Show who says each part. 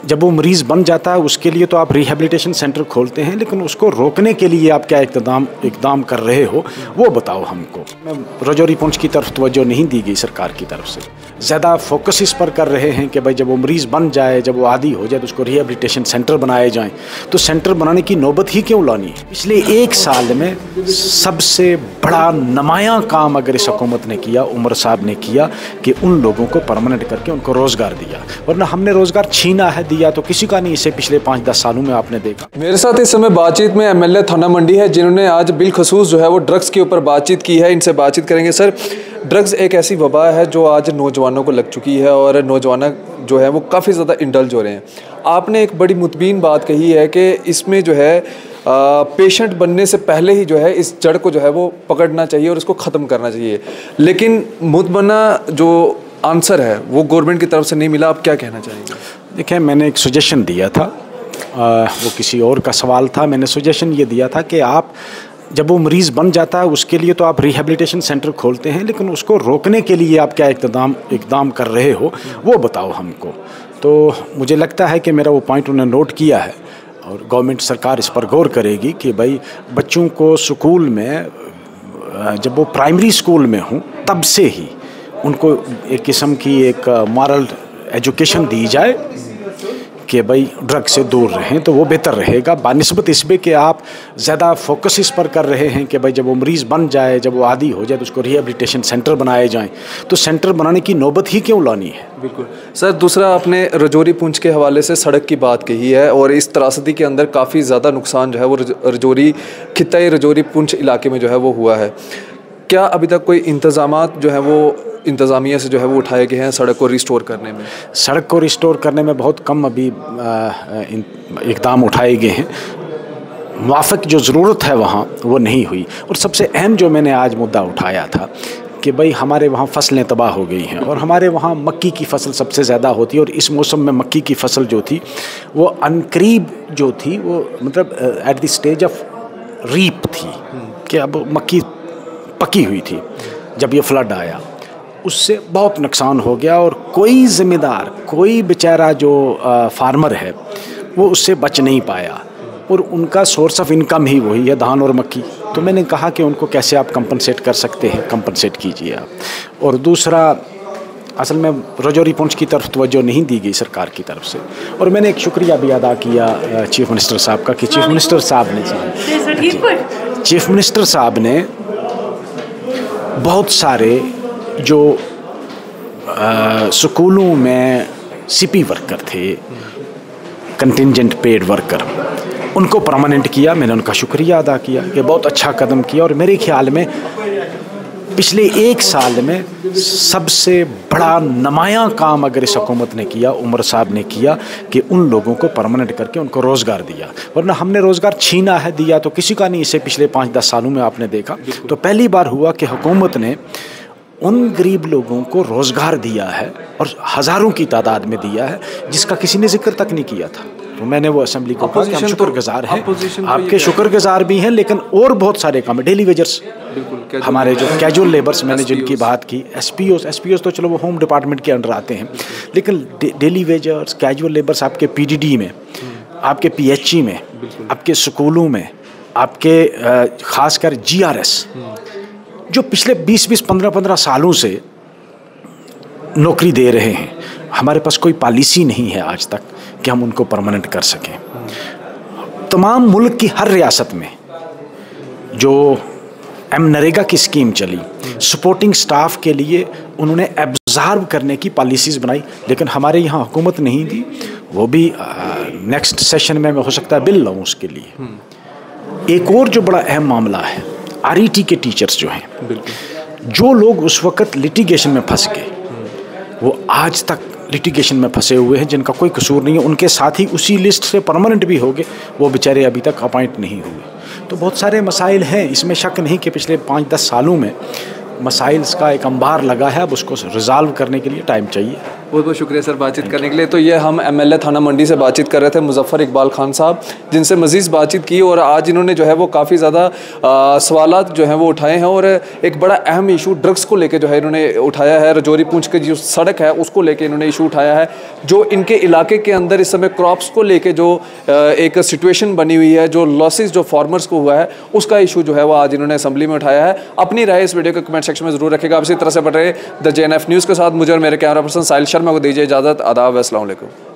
Speaker 1: जब वो मरीज़ बन जाता है उसके लिए तो आप रिहेबिलिटेशन सेंटर खोलते हैं, लेकिन उसको रोकने के लिए आप क्या इकदाम कर रहे हो वो बताओ हमको। रजौरी पुंछ की तरफ तवज्जो नहीं दी गई सरकार की तरफ से, ज़्यादा फोकस इस पर कर रहे हैं कि भाई जब वो मरीज़ बन जाए, जब वो आदी हो जाए तो उसको रिहेबिलिटेशन सेंटर बनाए जाएं। तो सेंटर बनाने की नौबत ही क्यों लानी है? पिछले एक साल में सबसे बड़ा नुमायाँ काम अगर इस हुकूमत ने किया, उमर साहब ने किया, कि उन लोगों को परमानेंट करके उनको रोज़गार दिया। वरना हमने रोज़गार छीना है, दिया तो किसी का नहीं। इसे पिछले 5-10 सालों में आपने देखा।
Speaker 2: मेरे साथ इस समय बातचीत में एमएलए थाना मंडी है, जिन्होंने आज बिलखसूस जो है वो ड्रग्स के ऊपर बातचीत की है। इनसे बातचीत करेंगे। सर, ड्रग्स एक ऐसी वबा है जो आज नौजवानों को लग चुकी है और नौजवान जो है वो काफ़ी ज़्यादा इंडल्ज हो रहे हैं। आपने एक बड़ी मुतबीन बात कही है कि इसमें जो है पेशेंट बनने से पहले ही जो है इस जड़ को जो है वो पकड़ना चाहिए और इसको ख़त्म करना चाहिए, लेकिन मुतमना जो आंसर है वो गवर्नमेंट की तरफ से नहीं मिला। आप क्या कहना चाहेंगे?
Speaker 1: देखिए, मैंने एक सजेशन दिया था, वो किसी और का सवाल था। मैंने सजेशन ये दिया था कि आप जब वो मरीज़ बन जाता है उसके लिए तो आप रिहेबिलिटेशन सेंटर खोलते हैं, लेकिन उसको रोकने के लिए आप क्या इकदाम कर रहे हो वो बताओ हमको। तो मुझे लगता है कि मेरा वो पॉइंट उन्होंने नोट किया है और गवर्नमेंट सरकार इस पर गौर करेगी कि भाई बच्चों को स्कूल में, जब वो प्राइमरी स्कूल में हों तब से ही उनको एक किस्म की एक मॉरल एजुकेशन दी जाए कि भाई ड्रग से दूर रहें, तो वो बेहतर रहेगा। बानिस्बत इसमें कि आप ज़्यादा फोकस इस पर कर रहे हैं कि भाई जब वो मरीज़ बन जाए, जब वो आदी हो जाए तो उसको रिहेबिलिटेशन सेंटर बनाए जाएं। तो सेंटर बनाने की नौबत ही क्यों लानी है?
Speaker 2: बिल्कुल सर। दूसरा, आपने रजौरी पुंछ के हवाले से सड़क की बात कही है और इस त्रासदी के अंदर काफ़ी ज़्यादा नुकसान जो है वो रजौरी खित्ता रजौरी पुंछ इलाके में जो है वो हुआ है। क्या अभी तक कोई इंतज़ामात जो है वो इंतज़ामिया से जो है वो उठाए गए हैं सड़क को रिस्टोर करने में?
Speaker 1: सड़क को रिस्टोर करने में बहुत कम अभी इक़दाम उठाए गए हैं। मुआफ़िक जो ज़रूरत है वहाँ वो नहीं हुई। और सबसे अहम जो मैंने आज मुद्दा उठाया था कि भाई हमारे वहाँ फसलें तबाह हो गई हैं और हमारे वहाँ मक्की की फसल सबसे ज़्यादा होती है और इस मौसम में मक्की की फसल जो थी वो अनकरीब जो थी वो मतलब at the stage of reap थी कि अब मक्की पकी हुई थी। जब ये फ्लड आया उससे बहुत नुकसान हो गया और कोई ज़िम्मेदार, कोई बेचारा जो फार्मर है वो उससे बच नहीं पाया और उनका सोर्स ऑफ इनकम ही वही है, धान और मक्की। तो मैंने कहा कि उनको कैसे आप कंपनसेट कर सकते हैं, कंपनसेट कीजिए आप। और दूसरा, असल में रजौरी पुंछ की तरफ तवज्जो नहीं दी गई सरकार की तरफ से और मैंने एक शुक्रिया भी अदा किया चीफ मिनिस्टर साहब का कि चीफ मिनिस्टर साहब ने बहुत सारे जो स्कूलों में सीपी वर्कर थे, कंटिंजेंट पेड वर्कर, उनको परमानेंट किया। मैंने उनका शुक्रिया अदा किया कि बहुत अच्छा कदम किया और मेरे ख्याल में पिछले एक साल में सबसे बड़ा नुमायाँ काम अगर इस हुकूमत ने किया, उमर साहब ने किया, कि उन लोगों को परमानेंट करके उनको रोज़गार दिया। वरना हमने रोज़गार छीना है, दिया तो किसी का नहीं। इसे पिछले 5-10 सालों में आपने देखा तो पहली बार हुआ कि हुकूमत ने उन गरीब लोगों को रोज़गार दिया है और हज़ारों की तादाद में दिया है जिसका किसी ने जिक्र तक नहीं किया था। तो मैंने वो असेंबली को कहा कि हम शुक्रगुजार हैं, आपके शुक्रगुजार भी हैं, लेकिन और बहुत सारे काम है। डेली वेजर्स, हमारे जो कैजुअल लेबर्स, मैंने जिनकी बात की, एसपीओस तो चलो वो होम डिपार्टमेंट के अंडर आते हैं, लेकिन डेली वेजर्स, कैजुअल लेबर्स आपके पीडीडी में, आपके पीएचई में, आपके स्कूलों में, आपके खासकर जीआरएस, जो पिछले 20-20, 15-15 सालों से नौकरी दे रहे हैं। हमारे पास कोई पॉलिसी नहीं है आज तक कि हम उनको परमानेंट कर सकें। तमाम मुल्क की हर रियासत में जो नरेगा की स्कीम चली, सपोर्टिंग स्टाफ के लिए उन्होंने एब्जॉर्ब करने की पॉलिसीज़ बनाई, लेकिन हमारे यहाँ हुकूमत नहीं दी। वो भी नेक्स्ट सेशन में हो सकता है बिल लाऊं उसके लिए। एक और जो बड़ा अहम मामला है, आरईटी के टीचर्स जो हैं, जो लोग उस वक़्त लिटिगेशन में फंस गए, वो आज तक लिटिगेशन में फंसे हुए हैं, जिनका कोई कसूर नहीं है, उनके साथ ही उसी लिस्ट से परमानेंट भी हो गए, वो बेचारे अभी तक अपॉइंट नहीं हुए। तो बहुत सारे मसाइल हैं, इसमें शक नहीं कि पिछले 5-10 सालों में मसाइल्स का एक अंबार लगा है। अब उसको रिज़ॉल्व करने के लिए टाइम चाहिए।
Speaker 2: बहुत बहुत शुक्रिया सर बातचीत करने के लिए। तो ये हम एमएलए थाना मंडी से बातचीत कर रहे थे मुजफ्फर इकबाल खान साहब, जिनसे मज़ीद बातचीत की और आज इन्होंने जो है वो काफ़ी ज़्यादा सवालात जो हैं वो उठाए हैं और एक बड़ा अहम इशू ड्रग्स को लेके जो है इन्होंने उठाया है। रजौरी पूंछ की जो सड़क है उसको लेके इन्होंने इशू उठाया है। जो इनके इलाके के अंदर इस समय क्रॉप्स को लेके जो एक सिचुएशन बनी हुई है, जो लॉसेस जो फार्मर्स को हुआ है, उसका इशू जो है वो आज इन्होंने असेंबली में उठाया है। अपनी राय इस वीडियो के कमेंट सेक्शन में ज़रूर रखेगा। इसी तरह से बढ़ रहे द JNF न्यूज़ के साथ मुझे और मेरे कैमरा पर्सन साहिल शर्मा को दीजिए इजाज़त। आदाब, अस्सलाम वालेकुम।